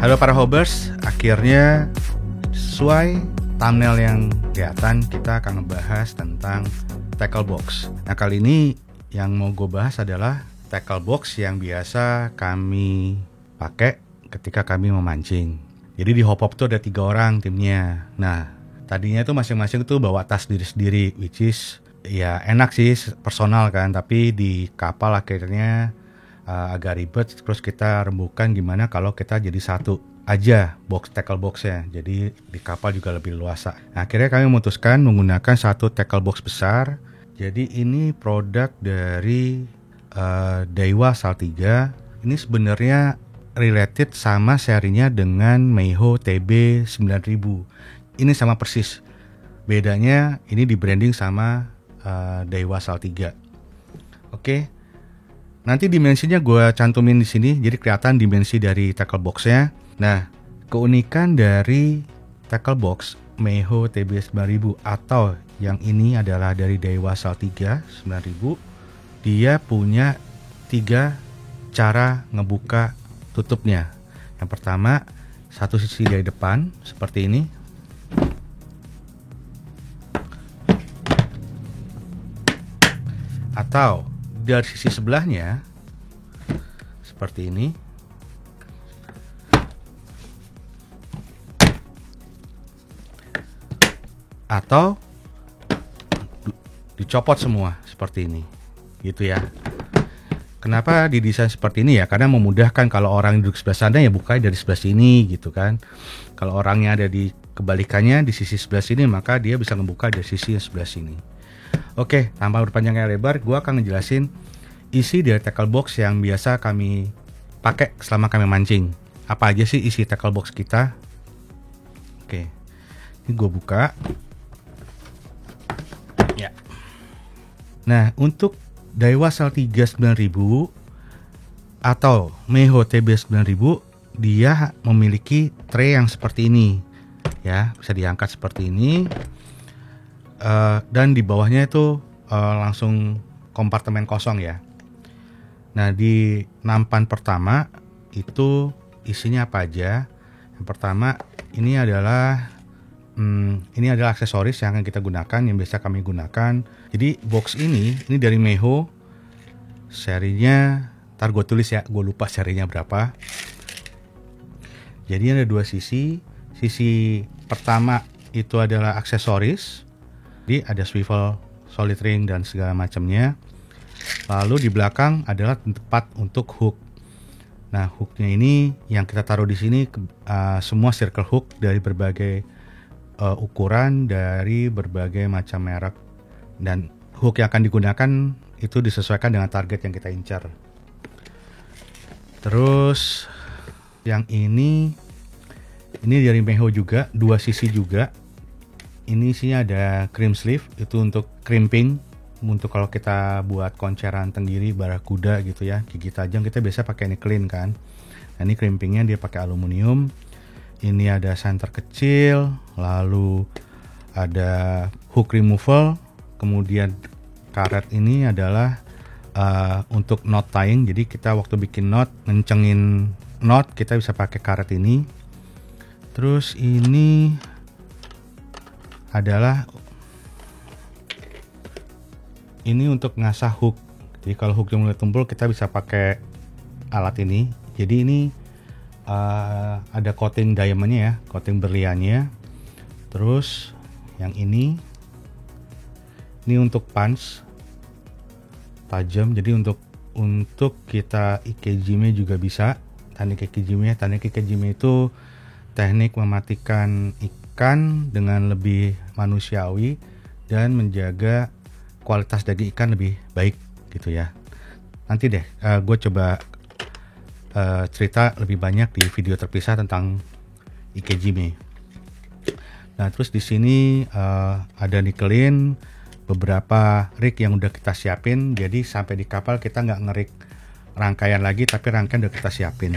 Halo para hobers, akhirnya sesuai thumbnail yang kelihatan kita akan ngebahas tentang tackle box. Nah kali ini yang mau gue bahas adalah tackle box yang biasa kami pakai ketika kami memancing. Jadi di hop-hop tuh ada 3 orang timnya. Nah tadinya tuh masing-masing tuh bawa tas sendiri-sendiri, which is ya enak sih personal kan, tapi di kapal akhirnya agak ribet. Terus kita rembukan gimana kalau kita jadi satu aja tackle boxnya, jadi di kapal juga lebih luasa. Nah, akhirnya kami memutuskan menggunakan satu tackle box besar. Jadi ini produk dari Daiwa Saltiga. Ini sebenarnya related sama serinya dengan Meiho TB 9000. Ini sama persis, bedanya ini di branding sama Daiwa Saltiga. Oke. Nanti dimensinya gue cantumin di sini, jadi kelihatan dimensi dari tackle boxnya. Nah, keunikan dari tackle box Meiho TB 9000 atau yang ini adalah dari Daiwa Saltiga 9000, dia punya 3 cara ngebuka tutupnya. Yang pertama, satu sisi dari depan seperti ini. Atau dari sisi sebelahnya seperti ini. Atau dicopot semua seperti ini. Gitu ya. Kenapa didesain seperti ini ya? Karena memudahkan kalau orang duduk sebelah sana ya buka dari sebelah sini gitu kan. Kalau orangnya ada di kebalikannya di sisi sebelah sini, maka dia bisa membuka dari sisi yang sebelah sini. Oke, tanpa berpanjang lebar, gue akan ngejelasin isi dari tackle box yang biasa kami pakai selama kami mancing. Apa aja sih isi tackle box kita? Oke, ini gue buka. Ya. Nah, untuk Daiwa Saltiga 9000 atau Meiho TB 9000, dia memiliki tray yang seperti ini. Ya, bisa diangkat seperti ini. Dan di bawahnya itu langsung kompartemen kosong ya. Nah di nampan pertama itu isinya apa aja? Yang pertama ini adalah aksesoris yang akan kita gunakan, yang biasa kami gunakan. Jadi box ini dari Meiho, serinya ntar gue tulis ya, gue lupa serinya berapa. Jadi ada 2 sisi. Sisi pertama itu adalah aksesoris. Jadi ada swivel, solid ring dan segala macamnya. Lalu di belakang adalah tempat untuk hook. Nah, hooknya ini yang kita taruh di sini semua circle hook dari berbagai ukuran, dari berbagai macam merek. Dan hook yang akan digunakan itu disesuaikan dengan target yang kita incar. Terus yang ini dari Meiho juga, 2 sisi juga. Ini isinya ada cream sleeve, itu untuk crimping, untuk kalau kita buat konceran tenggiri, barakuda gitu ya, gigi tajam kita biasa pakai nickelin kan. Nah ini crimpingnya dia pakai aluminium. Ini ada center kecil, lalu ada hook removal, kemudian karet ini adalah untuk knot tying. Jadi kita waktu bikin knot, ngencengin knot, kita bisa pakai karet ini. Terus ini adalah untuk ngasah hook. Jadi kalau hooknya mulai tumpul kita bisa pakai alat ini. Jadi ini ada coating diamondnya ya, coating berliannya. Terus yang ini untuk punch tajam. Jadi untuk kita ikejime juga bisa. Teknik ikejime itu teknik mematikan ikan dengan lebih manusiawi dan menjaga kualitas daging ikan lebih baik gitu ya. Nanti deh gue coba cerita lebih banyak di video terpisah tentang ikejime. Nah terus di sini ada nickelin, beberapa rig yang udah kita siapin. Jadi sampai di kapal kita nggak ngerik rangkaian lagi, tapi rangkaian udah kita siapin.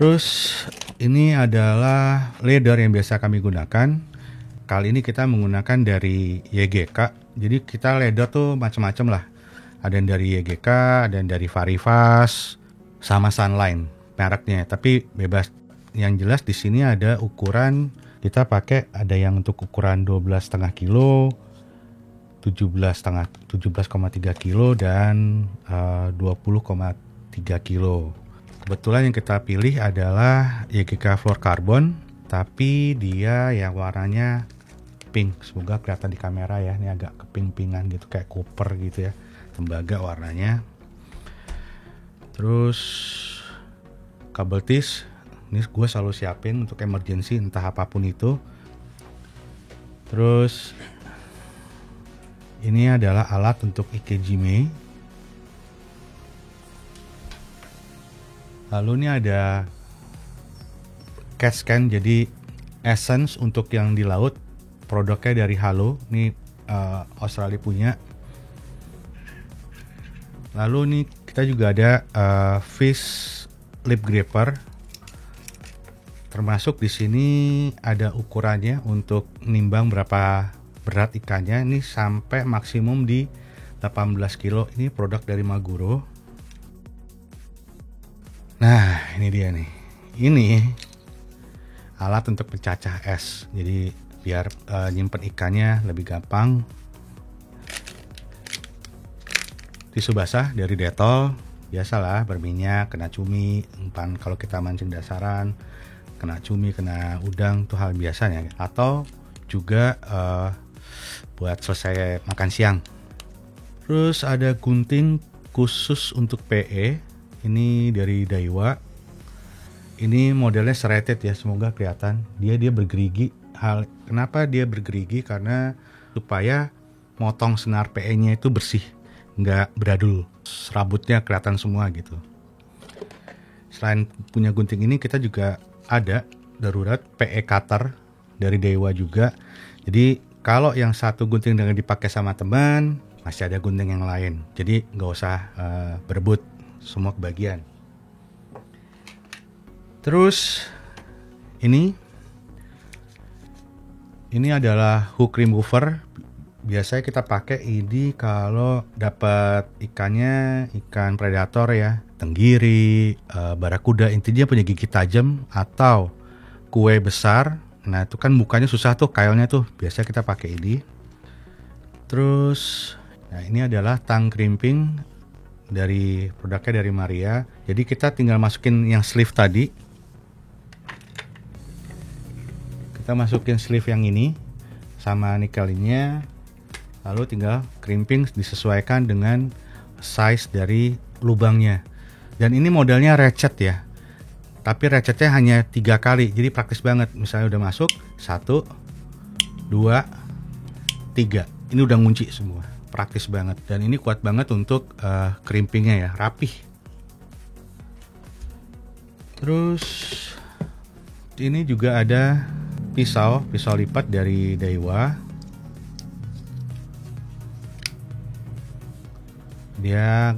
Terus ini adalah leather yang biasa kami gunakan. Kali ini kita menggunakan dari YGK. Jadi kita leather tuh macam-macam lah. Ada yang dari YGK, ada yang dari Varivas, sama Sunline. mereknya, tapi bebas. Yang jelas di sini ada ukuran, kita pakai ada yang untuk ukuran 12,5 kilo, 17,3 kilo dan 20,3 kilo. Kebetulan yang kita pilih adalah YGK Fluorocarbon, tapi dia yang warnanya pink. Semoga kelihatan di kamera ya, ini agak keping-pingan gitu kayak koper gitu ya, tembaga warnanya. Terus kabel tis, ini gue selalu siapin untuk emergency entah apapun itu. Terus ini adalah alat untuk ikejime. Lalu ini ada CAT scan, jadi essence untuk yang di laut, produknya dari Halo, ini Australia punya. Lalu ini kita juga ada fish lip gripper, termasuk di sini ada ukurannya untuk nimbang berapa berat ikannya, ini sampai maksimum di 18 kilo. Ini produk dari Maguro. Nah, ini dia nih. Ini alat untuk pencacah es. Jadi biar nyimpen ikannya lebih gampang. Tisu basah dari Dettol, biasalah berminyak, kena cumi, umpan kalau kita mancing dasaran, kena cumi, kena udang, itu hal biasanya. Atau juga buat selesai makan siang. Terus ada gunting khusus untuk PE. Ini dari Daiwa. Ini modelnya serrated ya, semoga kelihatan. Dia bergerigi. Kenapa dia bergerigi? Karena supaya motong senar PE-nya itu bersih, nggak beradul. Rambutnya kelihatan semua gitu. Selain punya gunting ini, kita juga ada darurat PE cutter dari Daiwa juga. Jadi kalau yang satu gunting dengan dipakai sama teman, masih ada gunting yang lain. Jadi nggak usah berebut, semua kebagian. Terus ini adalah hook remover. Biasanya kita pakai ini kalau dapat ikannya ikan predator ya, tenggiri, barakuda, intinya punya gigi tajam atau kue besar. Nah itu kan mukanya susah tuh, kailnya tuh, biasanya kita pakai ini. Terus nah ini adalah tang crimping dari produknya dari Maria. Jadi kita tinggal masukin yang sleeve tadi. Kita masukin sleeve yang ini sama nikelinnya, lalu tinggal crimping disesuaikan dengan size dari lubangnya. Dan ini modelnya ratchet ya, tapi ratchetnya hanya 3 kali, jadi praktis banget. Misalnya udah masuk 1, 2, 3, ini udah ngunci semua, praktis banget. Dan ini kuat banget untuk crimpingnya ya, rapih. Terus ini juga ada pisau lipat dari Daiwa. Dia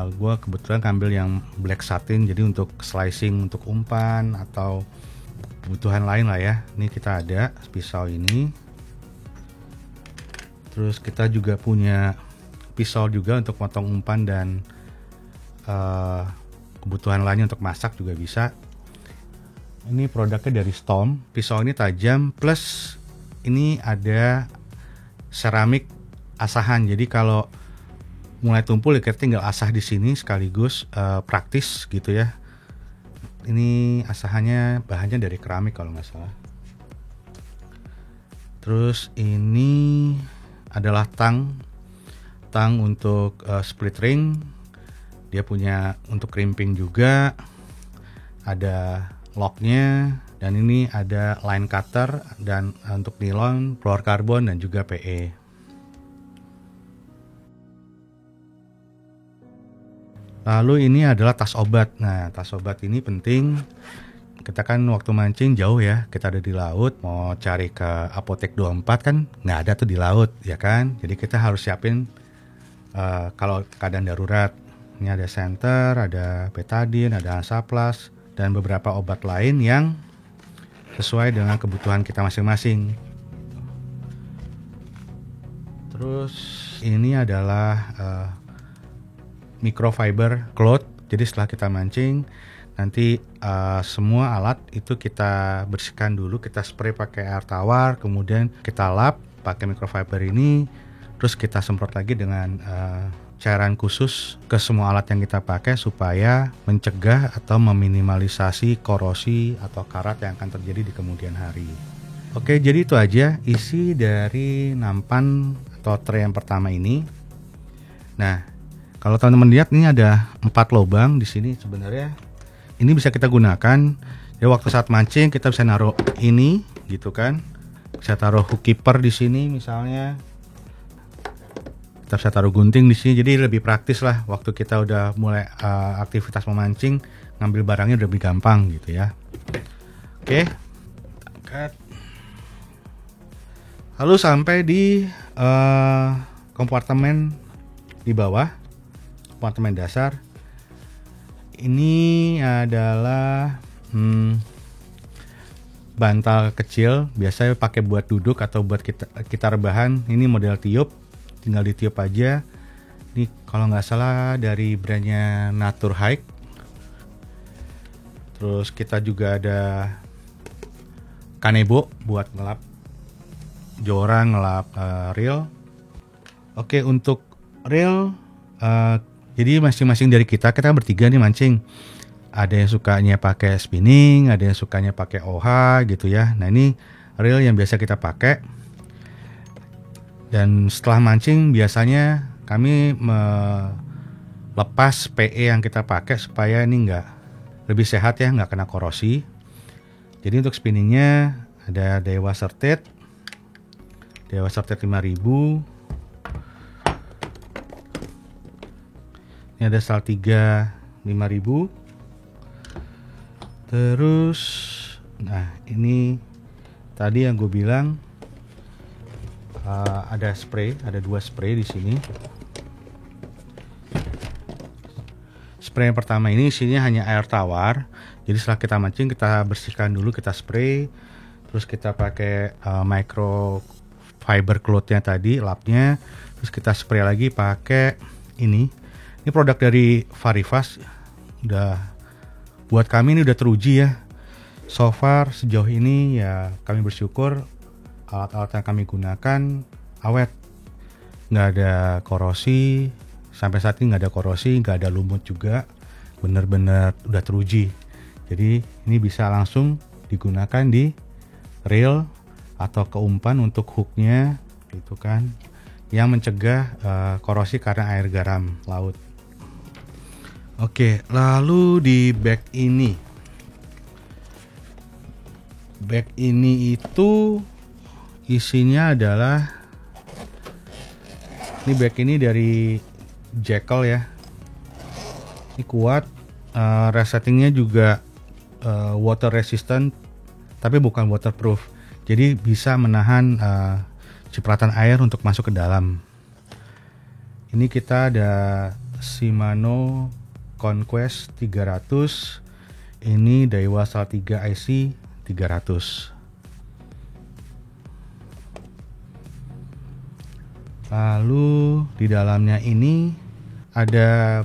gue kebetulan ngambil yang black satin, jadi untuk slicing untuk umpan atau kebutuhan lain lah ya. Ini kita ada pisau ini. Terus kita juga punya pisau juga untuk potong umpan dan kebutuhan lainnya untuk masak juga bisa. Ini produknya dari Storm. Pisau ini tajam, plus ini ada seramik asahan. Jadi kalau mulai tumpul ya kita tinggal asah di sini sekaligus, praktis gitu ya. Ini asahannya bahannya dari keramik kalau nggak salah. Terus ini adalah tang untuk split ring. Dia punya untuk crimping juga. Ada locknya, dan ini ada line cutter dan untuk nilon, fluorocarbon dan juga PE. Lalu ini adalah tas obat. Nah, tas obat ini penting. Kita kan waktu mancing jauh ya, kita ada di laut, mau cari ke apotek 24 kan nggak ada tuh di laut ya kan. Jadi kita harus siapin kalau keadaan darurat. Ini ada center, ada betadine, ada Hansaplast, dan beberapa obat lain yang sesuai dengan kebutuhan kita masing-masing. Terus ini adalah microfiber cloth. Jadi setelah kita mancing, Nanti semua alat itu kita bersihkan dulu, kita spray pakai air tawar, kemudian kita lap pakai microfiber ini, terus kita semprot lagi dengan cairan khusus ke semua alat yang kita pakai supaya mencegah atau meminimalisasi korosi atau karat yang akan terjadi di kemudian hari. Oke, jadi itu aja isi dari nampan atau tray yang pertama ini. Nah, kalau teman-teman lihat ini ada 4 lubang di sini sebenarnya. Ini bisa kita gunakan. Ya waktu saat mancing kita bisa naruh ini gitu kan. Bisa taruh hook keeper di sini misalnya. Kita bisa taruh gunting di sini. Jadi lebih praktis lah waktu kita udah mulai aktivitas memancing, ngambil barangnya udah lebih gampang gitu ya. Oke. Angkat. Lalu sampai di kompartemen di bawah, kompartemen dasar. Ini adalah bantal kecil, biasanya pakai buat duduk atau buat kita rebahan. Ini model tiup, tinggal ditiup aja. Ini kalau nggak salah dari brandnya Nature Hike. Terus kita juga ada Kanebo buat ngelap jorang, ngelap reel. Oke, untuk reel jadi masing-masing dari kita bertiga nih mancing. Ada yang sukanya pakai spinning, ada yang sukanya pakai OH gitu ya. Nah ini reel yang biasa kita pakai. Dan setelah mancing biasanya kami melepas PE yang kita pakai supaya ini nggak lebih sehat ya, nggak kena korosi. Jadi untuk spinningnya ada Dewa Certed 5000. Ini ada Saltiga 5000. Terus, nah ini tadi yang gue bilang ada spray, ada 2 spray di sini. Spray yang pertama ini isinya hanya air tawar. Jadi setelah kita mancing kita bersihkan dulu, kita spray. Terus kita pakai microfiber cloth-nya tadi, lapnya. Terus kita spray lagi pakai ini. Ini produk dari Varifast. Udah buat kami ini udah teruji ya. So far sejauh ini ya kami bersyukur alat-alat yang kami gunakan awet. Nggak ada korosi. Sampai saat ini nggak ada korosi, nggak ada lumut juga. Bener-bener udah teruji. Jadi ini bisa langsung digunakan di reel atau keumpan untuk hooknya gitu kan. Yang mencegah korosi karena air garam laut. Oke, lalu di bag ini. Bag ini itu isinya adalah, ini bag ini dari Jekyll ya. Ini kuat, resettingnya juga water resistant, tapi bukan waterproof. Jadi bisa menahan cipratan air untuk masuk ke dalam. Ini kita ada Shimano Conquest 300. Ini Daiwa Saltiga IC 300. Lalu di dalamnya ini ada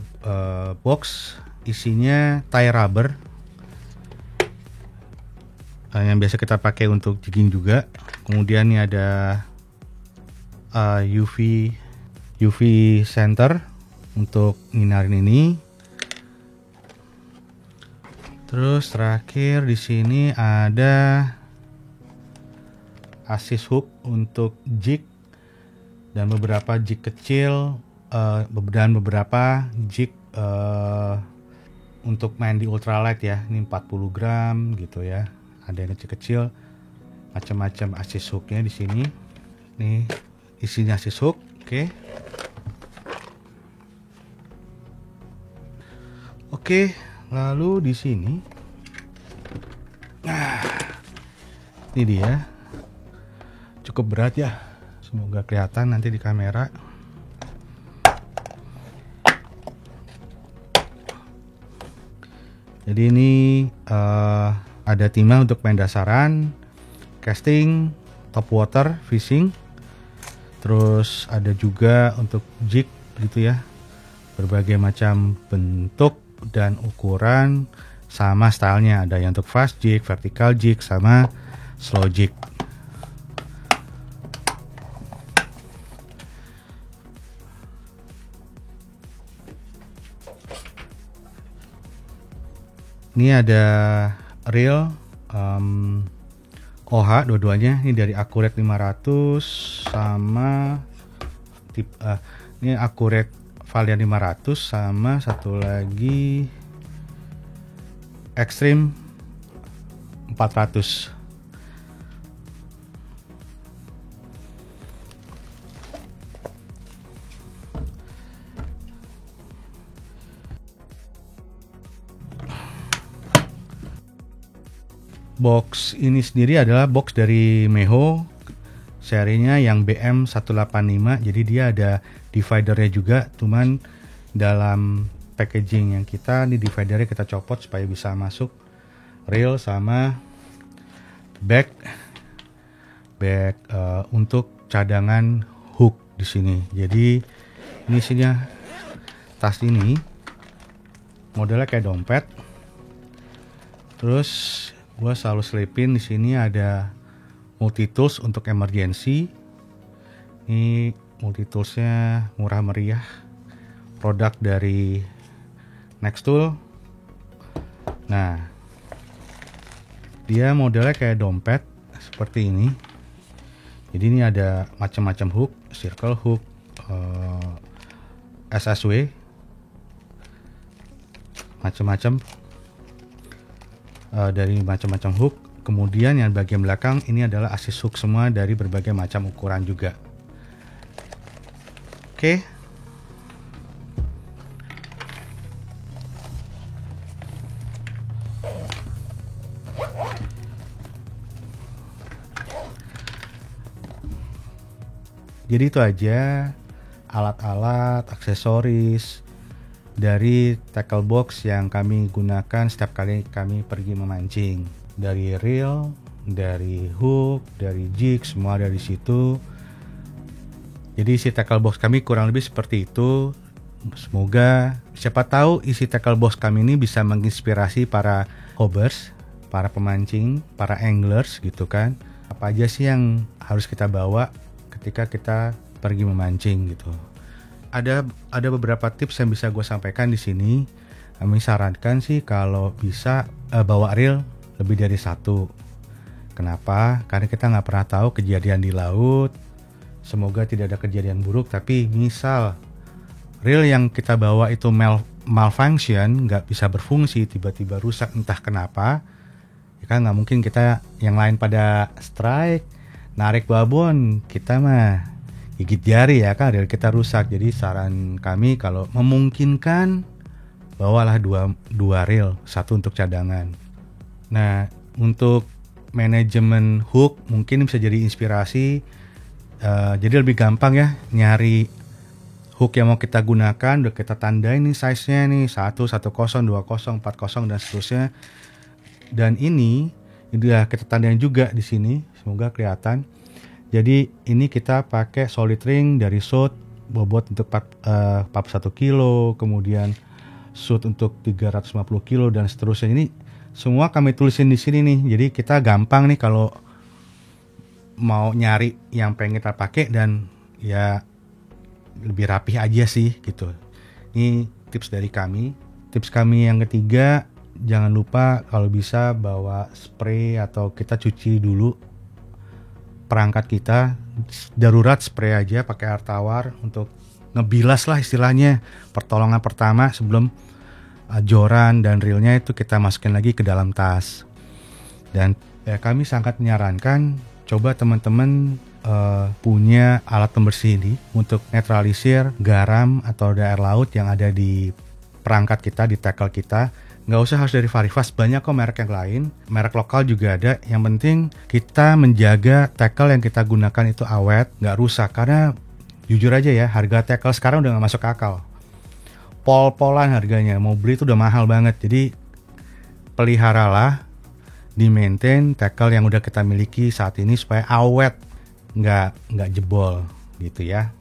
box isinya tie rubber yang biasa kita pakai untuk jigging juga. Kemudian ini ada UV center untuk nginarin ini. Terus terakhir di sini ada assist hook untuk jig dan beberapa jig kecil dan beberapa jig untuk main di ultralight ya. Ini 40 gram gitu ya. Ada yang kecil-kecil, macam-macam assist hooknya di sini. Nih isinya assist hook, oke. Oke, lalu di sini, nah, ini dia, cukup berat ya. Semoga kelihatan nanti di kamera. Jadi ini ada timah untuk main dasaran, casting, top water, fishing. Terus ada juga untuk jig gitu ya, berbagai macam bentuk dan ukuran sama stylenya, ada yang untuk fast jig, vertical jig, sama slow jig. Ini ada reel OH dua-duanya, ini dari Accurate 500 sama ini Accurate Valiant 500 sama satu lagi Extreme 400. Box ini sendiri adalah box dari Meho, serinya yang BM185, jadi dia ada dividernya juga, cuman dalam packaging yang kita, ini dividernya kita copot supaya bisa masuk reel sama bag untuk cadangan hook di sini. Jadi ini isinya tas ini modelnya kayak dompet. Terus gua selalu selipin di sini ada multi tools untuk emergency. Ini multi toolsnya murah meriah, produk dari Nextool. Nah, dia modelnya kayak dompet seperti ini. Jadi ini ada macam-macam hook, circle hook, SSW, macam-macam. Dari macam-macam hook. Kemudian yang bagian belakang ini adalah assist hook semua dari berbagai macam ukuran juga. Oke. Jadi itu aja alat-alat, aksesoris dari tackle box yang kami gunakan setiap kali kami pergi memancing. Dari reel, dari hook, dari jig, semua dari situ. Jadi isi tackle box kami kurang lebih seperti itu. Semoga siapa tahu isi tackle box kami ini bisa menginspirasi para hobbers, para pemancing, para anglers gitu kan. Apa aja sih yang harus kita bawa ketika kita pergi memancing gitu. Ada beberapa tips yang bisa gue sampaikan di sini. Kami sarankan sih kalau bisa bawa reel lebih dari satu. Kenapa? Karena kita nggak pernah tahu kejadian di laut. Semoga tidak ada kejadian buruk. Tapi misal reel yang kita bawa itu malfunction, nggak bisa berfungsi, tiba-tiba rusak entah kenapa, ya kan nggak mungkin kita yang lain pada strike, narik babon, kita mah gigit jari ya kan, reel kita rusak. Jadi saran kami kalau memungkinkan bawalah dua reel, satu untuk cadangan. Nah, untuk manajemen hook mungkin bisa jadi inspirasi. Jadi lebih gampang ya nyari hook yang mau kita gunakan, udah kita tandain nih size-nya nih 1, 10, 20, 40 dan seterusnya. Dan ini udah kita tandain juga di sini, semoga kelihatan. Jadi ini kita pakai solid ring dari Shoot, bobot untuk 41 kilo, kemudian Shoot untuk 350 kilo dan seterusnya. Ini semua kami tulisin di sini nih. Jadi kita gampang nih kalau mau nyari yang pengen kita pakai dan ya lebih rapih aja sih gitu. Ini tips dari kami. Tips kami yang ketiga, jangan lupa kalau bisa bawa spray atau kita cuci dulu perangkat kita, darurat spray aja pakai air tawar untuk ngebilas lah istilahnya. Pertolongan pertama sebelum joran dan reelnya itu kita masukin lagi ke dalam tas. Dan ya, kami sangat menyarankan coba teman-teman punya alat pembersih ini untuk netralisir garam atau air laut yang ada di perangkat kita, di tackle kita. Nggak usah harus dari Varifast, banyak kok merek yang lain, merek lokal juga ada. Yang penting kita menjaga tackle yang kita gunakan itu awet, nggak rusak. Karena jujur aja ya, harga tackle sekarang udah nggak masuk akal. Pol-polan harganya, mau beli itu udah mahal banget. Jadi peliharalah, di-maintain tackle yang udah kita miliki saat ini supaya awet, nggak jebol gitu ya.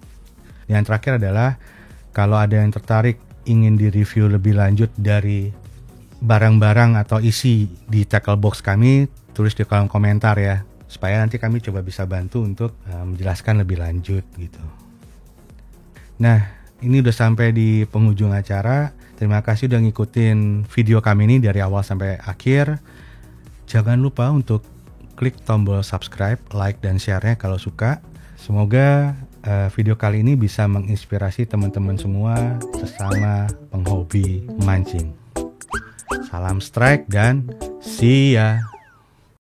Yang terakhir adalah kalau ada yang tertarik ingin direview lebih lanjut dari barang-barang atau isi di tackle box kami, tulis di kolom komentar ya, supaya nanti kami coba bisa bantu untuk menjelaskan lebih lanjut gitu. Nah, ini udah sampai di penghujung acara. Terima kasih udah ngikutin video kami ini dari awal sampai akhir. Jangan lupa untuk klik tombol subscribe, like, dan share-nya kalau suka. Semoga video kali ini bisa menginspirasi teman-teman semua sesama penghobi mancing. Salam strike dan see ya.